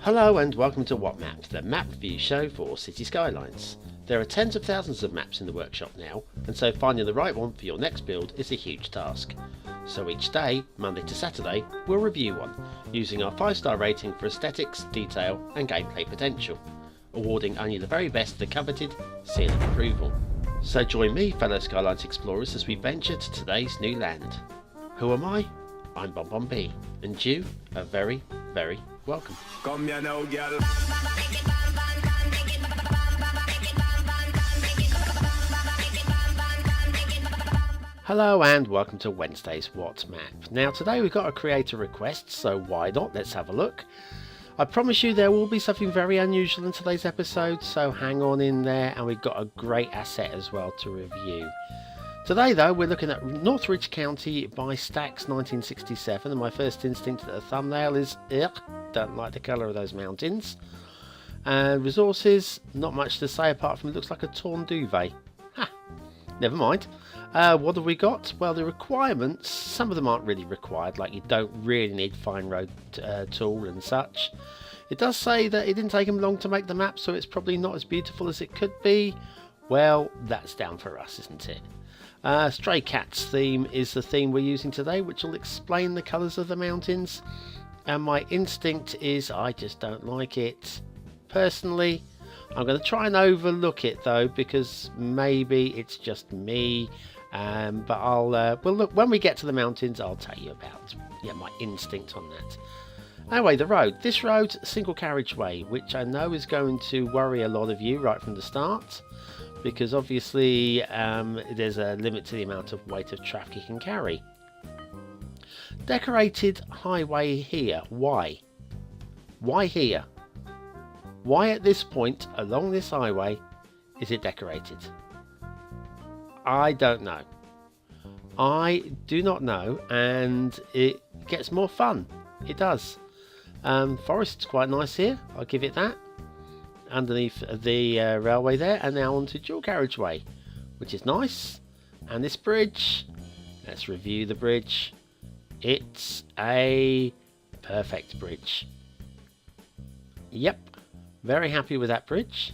Hello and welcome to What Map, the map review show for Cities Skylines. There are tens of thousands of maps in the workshop now, and so finding the right one for your next build is a huge task. So each day, Monday to Saturday, we'll review one, using our 5-star rating for aesthetics, detail and gameplay potential, awarding only the very best the coveted seal of approval. So join me, fellow Skylines explorers, as we venture to today's new land. Who am I? I'm BonBonB, and you are very, very welcome. Come here now, girl. Hello and welcome to Wednesday's What Map. Now today we've got a creator request, so why not? Let's have a look. I promise you there will be something very unusual in today's episode, so hang on in there, and we've got a great asset as well to review. Today though we're looking at Northridge County by Stacks 1967, and my first instinct at the thumbnail is don't like the colour of those mountains. And resources, not much to say apart from it looks like a torn duvet. Ha! Never mind. What have we got? Well, the requirements, some of them aren't really required, like you don't really need fine road tool and such. It does say that it didn't take them long to make the map, so it's probably not as beautiful as it could be. Well, that's down for us, isn't it? Stray Cats theme is the theme we're using today, which will explain the colours of the mountains. And my instinct is I just don't like it. Personally, I'm going to try and overlook it though, because maybe it's just me. But I'll well, look, when we get to the mountains, I'll tell you about my instinct on that. Anyway, the road. This road, single carriageway, which I know is going to worry a lot of you right from the start, because obviously there's a limit to the amount of weight of traffic it can carry. Decorated highway here. Why? Why here? Why at this point along this highway is it decorated? I don't know. I do not know, and it gets more fun. It does. Forest's quite nice here, I'll give it that. Underneath the railway there, and now onto dual carriageway, which is nice. And this bridge, let's review the bridge. It's a perfect bridge. Yep, very happy with that bridge.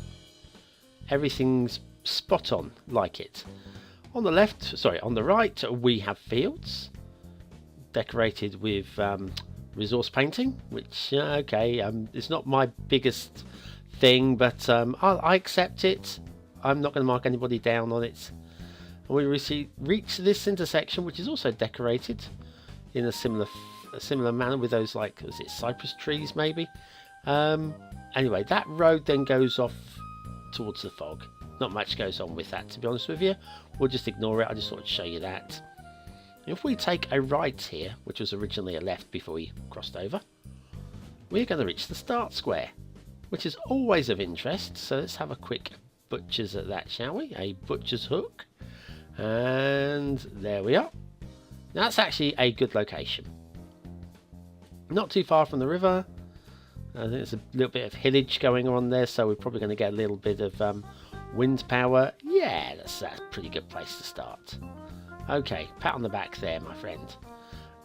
Everything's spot on, like it. On the left, sorry, on the right, we have fields decorated with resource painting, which okay, it's not my biggest thing, but I accept it. I'm not going to mark anybody down on it. And we reach this intersection, which is also decorated in a similar manner with those, like, was it cypress trees maybe? Anyway, that road then goes off towards the fog. Not much goes on with that, to be honest with you. We'll just ignore it. I just thought I'd show you that. If we take a right here, which was originally a left before we crossed over, we're going to reach the start square, which is always of interest. So let's have a quick butcher's at that, shall we? A butcher's hook. And there we are. Now that's actually a good location. Not too far from the river. I think there's a little bit of hillage going on there, so we're probably going to get a little bit of wind power. Yeah, that's a pretty good place to start. Okay, pat on the back there, my friend.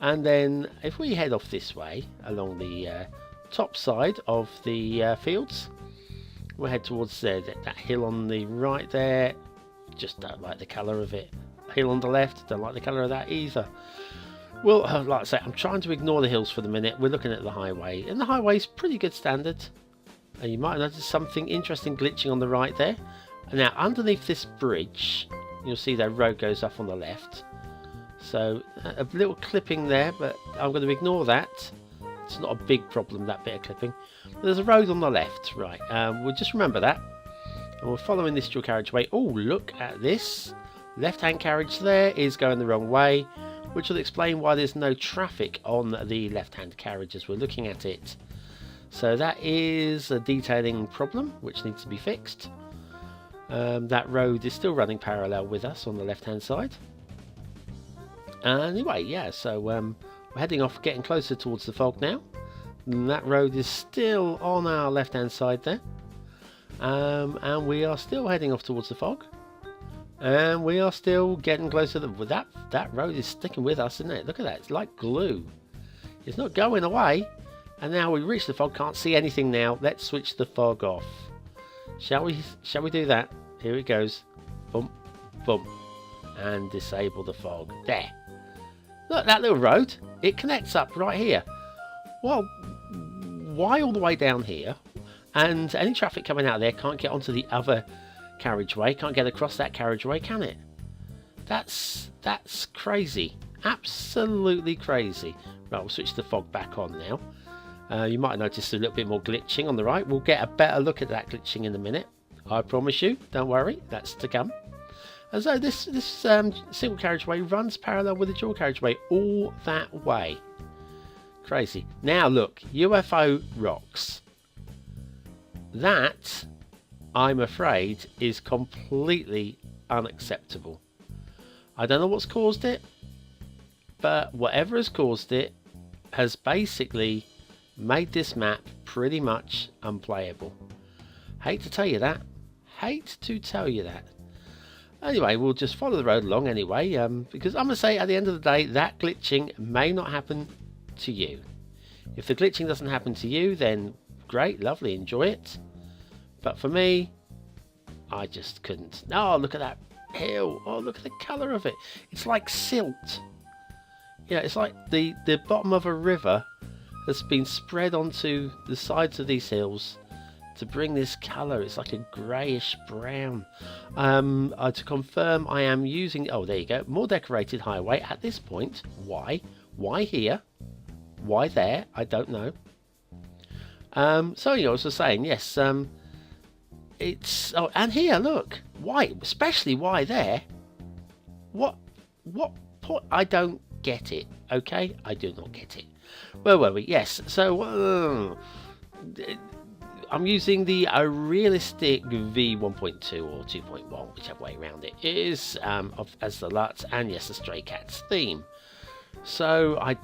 And then if we head off this way along the top side of the fields, we'll head towards that hill on the right there. Just don't like the colour of it. Hill on the left, don't like the colour of that either. Well, like I say, I'm trying to ignore the hills for the minute. We're looking at the highway, and the highway's pretty good standard. And you might notice something interesting glitching on the right there. And now underneath this bridge, you'll see that road goes off on the left. So a little clipping there, but I'm going to ignore that. It's not a big problem, that bit of clipping. But there's a road on the left, right? We'll just remember that. And we're following this dual carriageway. Oh, look at this. Left-hand carriage there is going the wrong way, which will explain why there's no traffic on the left-hand carriage as we're looking at it. So that is a detailing problem which needs to be fixed. That road is still running parallel with us on the left-hand side. Anyway, yeah, so we're heading off, getting closer towards the fog now. And that road is still on our left-hand side there. And we are still heading off towards the fog. And we are still getting closer. That road is sticking with us, isn't it? Look at that. It's like glue. It's not going away. And now we reach the fog. Can't see anything now. Let's switch the fog off. Shall we do that? Here it goes. Bump, bump. And disable the fog. There. Look, that little road. It connects up right here. Well, why all the way down here? And any traffic coming out of there can't get onto the other carriageway. Can't get across that carriageway, can it? That's crazy. Absolutely crazy. Right, we'll switch the fog back on now. You might notice a little bit more glitching on the right. We'll get a better look at that glitching in a minute. I promise you. Don't worry. That's to come. And so this single carriageway runs parallel with the dual carriageway all that way. Crazy. Now look, UFO rocks. That, I'm afraid, is completely unacceptable. I don't know what's caused it, but whatever has caused it has basically made this map pretty much unplayable. Hate to tell you that. Hate to tell you that. Anyway, we'll just follow the road along anyway, because I'm going to say at the end of the day, that glitching may not happen to you. If the glitching doesn't happen to you, then great, lovely, enjoy it. But for me, I just couldn't. Oh, look at that hill. Oh, look at the colour of it. It's like silt. Yeah, it's like the bottom of a river has been spread onto the sides of these hills to bring this colour. It's like a greyish brown. To confirm, I am using... Oh, there you go. More decorated highway at this point. Why? Why here? Why there? I don't know. So, you know, as I was saying, yes, it's... Oh, and here, look. Why? Especially why there? What point? I don't get it, okay? I do not get it. Where were we? Yes, so... I'm using the realistic V1.2 or 2.1, whichever way around it is, as the LUT, and yes, the Stray Cats theme. So I'm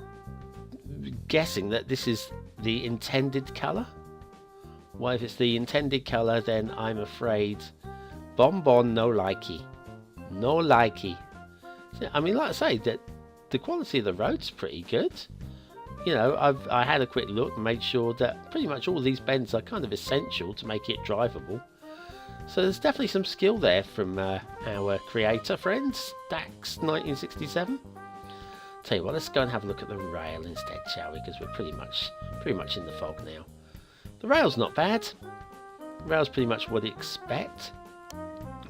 guessing that this is the intended colour. Well, if it's the intended colour, then I'm afraid BonBonB no likey. No likey. I mean, like I say, that the quality of the road's pretty good. You know, I had a quick look and made sure that pretty much all these bends are kind of essential to make it drivable. So there's definitely some skill there from our creator friends, Dax1967. Tell you what, let's go and have a look at the rail instead, shall we? Because we're pretty much in the fog now. The rail's not bad. The rail's pretty much what you expect.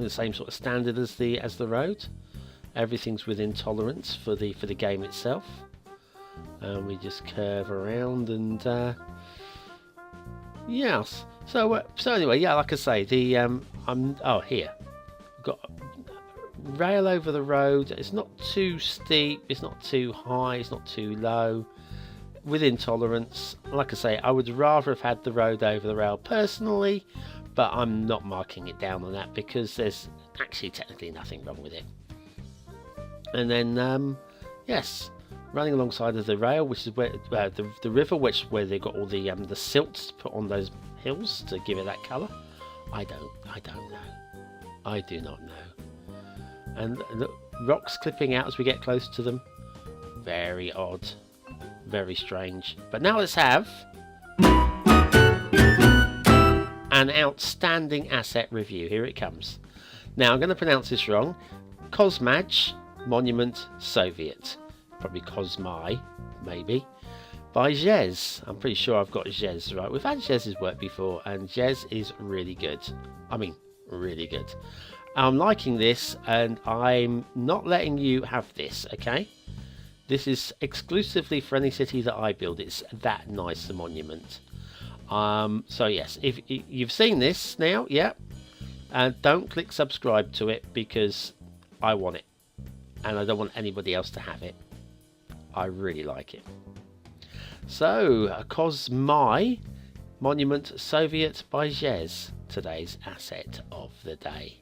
The same sort of standard as the road. Everything's within tolerance for the game itself. And we just curve around and yes. So anyway, yeah, like I say, the here I've got rail over the road. It's not too steep, it's not too high, it's not too low, within tolerance. Like I say, I would rather have had the road over the rail personally, but I'm not marking it down on that because there's actually technically nothing wrong with it. And then yes, running alongside of the rail, which is where the river, where they've got all the silts to put on those hills to give it that colour. I don't know. I do not know. And look, rocks clipping out as we get close to them. Very odd, very strange. But now let's have an outstanding asset review. Here it comes. Now I'm going to pronounce this wrong. Kosmaj Monument Soviet. Probably Kosmaj, maybe, by Gèze. I'm pretty sure I've got Gèze right. We've had Gèze's work before, and Gèze is really good. I mean, really good. I'm liking this, and I'm not letting you have this, okay? This is exclusively for any city that I build. It's that nice, a monument. So yes, if you've seen this now, yeah, don't click subscribe to it because I want it, and I don't want anybody else to have it. I really like it. So, a Kosmaj Monument Soviet by Gèze, today's asset of the day.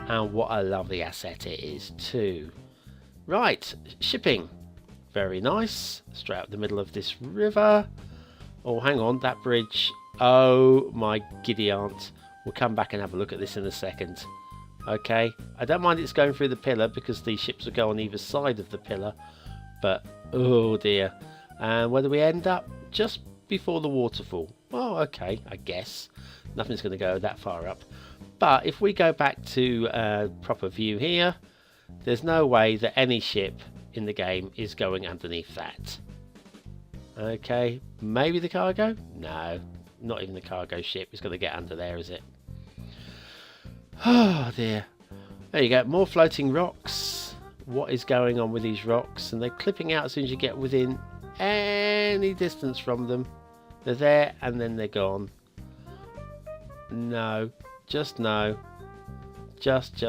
And what a lovely asset it is too. Right, shipping. Very nice. Straight up the middle of this river. Oh, hang on, that bridge. Oh my giddy aunt. We'll come back and have a look at this in a second. Okay, I don't mind it's going through the pillar because the ships will go on either side of the pillar, but oh dear. And where do we end up? Just before the waterfall. Well, okay, I guess. Nothing's going to go that far up. But if we go back to proper view here, there's no way that any ship in the game is going underneath that. Okay, maybe the cargo? No, not even the cargo ship is going to get under there, is it? Oh dear. There you go, more floating rocks. What is going on with these rocks? And they're clipping out as soon as you get within any distance from them. They're there and then they're gone. No, just no. Just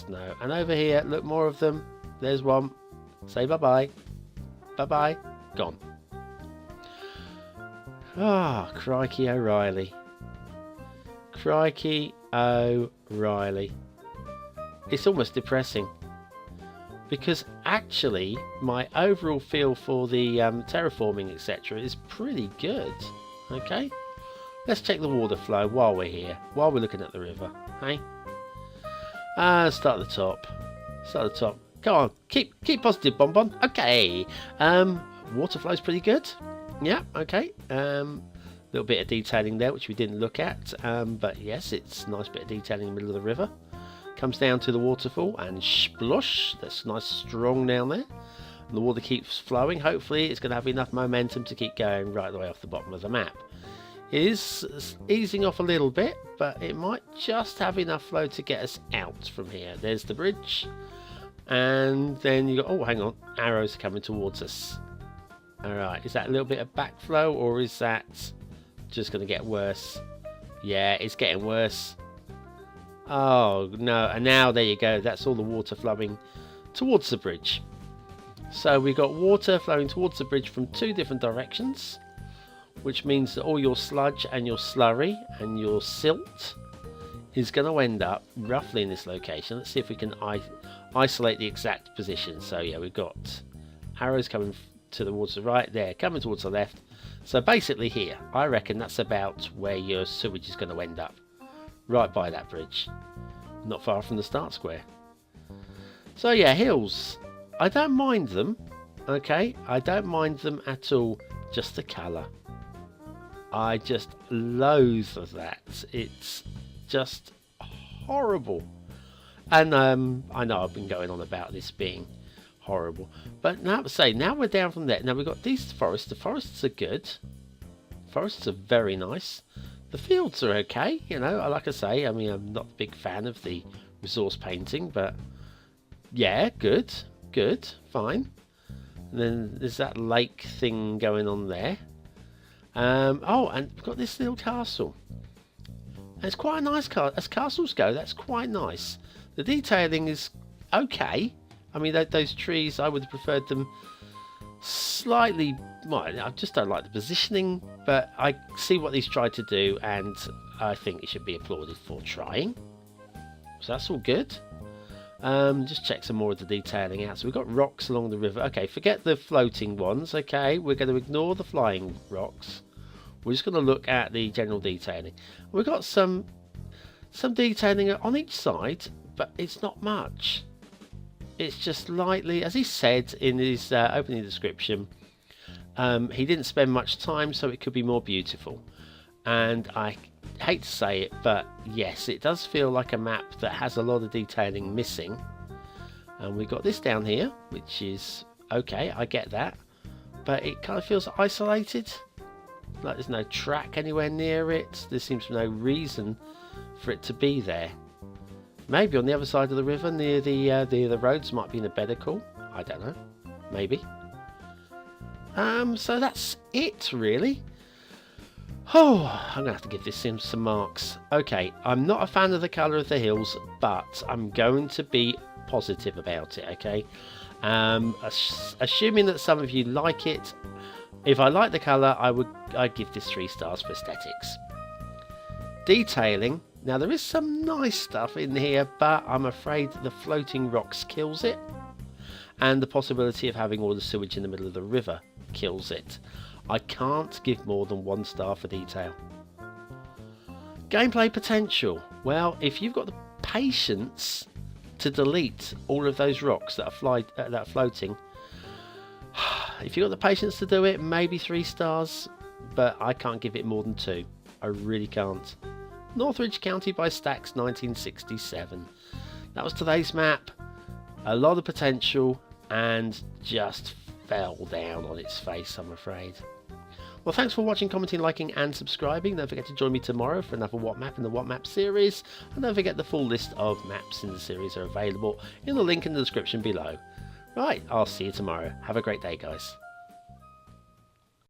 no. And over here, look, more of them. There's one. Say bye-bye. Bye-bye. Gone. Ah, oh, crikey O'Reilly. Crikey O'Reilly. It's almost depressing. Because actually, my overall feel for the terraforming, etc. is pretty good. Okay? Let's check the water flow while we're here. While we're looking at the river. Hey? Start at the top. Start at the top. Go on. Keep positive, Bonbon. Okay. Water flow's pretty good. Yeah, okay. Little bit of detailing there, which we didn't look at. But yes, it's a nice bit of detailing in the middle of the river. Comes down to the waterfall and splosh. That's nice strong down there. And the water keeps flowing. Hopefully it's going to have enough momentum to keep going right the way off the bottom of the map. It is easing off a little bit, but it might just have enough flow to get us out from here. There's the bridge. And then you got, oh, hang on, arrows coming towards us. Alright, is that a little bit of backflow, or is that just going to get worse? Yeah, it's getting worse. Oh, no, and now there you go. That's all the water flowing towards the bridge. So we've got water flowing towards the bridge from two different directions, which means that all your sludge and your slurry and your silt is going to end up roughly in this location. Let's see if we can isolate the exact position. So yeah, we've got arrows coming towards the right there, coming towards the left. So basically here, I reckon that's about where your sewage is going to end up. Right by that bridge. Not far from the start square. So yeah, hills. I don't mind them. Okay, I don't mind them at all. Just the colour. I just loathe that. It's just horrible. And I know I've been going on about this being horrible, but now we're down from there. Now we've got these forests. The forests are good. Forests are very nice. The fields are okay. You know, like I say, I mean, I'm not a big fan of the resource painting, but yeah, good, fine. And then there's that lake thing going on there. Oh, and we've got this little castle. And it's quite a nice castle. As castles go, that's quite nice. The detailing is okay. I mean, those trees, I would have preferred them slightly. Well, I just don't like the positioning, but I see what he's tried to do, and I think it should be applauded for trying. So that's all good. Just check some more of the detailing out. So we've got rocks along the river. Okay, forget the floating ones. Okay, we're going to ignore the flying rocks. We're just going to look at the general detailing. We've got some detailing on each side, but it's not much. It's just lightly, as he said in his opening description, he didn't spend much time, so it could be more beautiful. And I hate to say it, but yes, it does feel like a map that has a lot of detailing missing. And we've got this down here, which is okay, I get that, but it kind of feels isolated. Like there's no track anywhere near it. There seems no reason for it to be there. Maybe on the other side of the river, near the roads, might be in a better call. I don't know. Maybe. So that's it, really. Oh, I'm gonna have to give this some marks. Okay, I'm not a fan of the colour of the hills, but I'm going to be positive about it. Okay, assuming that some of you like it. If I like the colour, I'd give this 3 stars for aesthetics. Detailing. Now there is some nice stuff in here, but I'm afraid the floating rocks kills it, and the possibility of having all the sewage in the middle of the river kills it. I can't give more than 1 star for detail. Gameplay potential. Well, if you've got the patience to delete all of those rocks that are floating, If you've got the patience to do it, maybe 3 stars, but I can't give it more than 2. I really can't. Northridge County by Stacks 1967. That was today's map. A lot of potential and just fell down on its face, I'm afraid. Well, thanks for watching, commenting, liking and subscribing. Don't forget to join me tomorrow for another What Map in the What Map series. And don't forget the full list of maps in the series are available in the link in the description below. Right, I'll see you tomorrow. Have a great day, guys.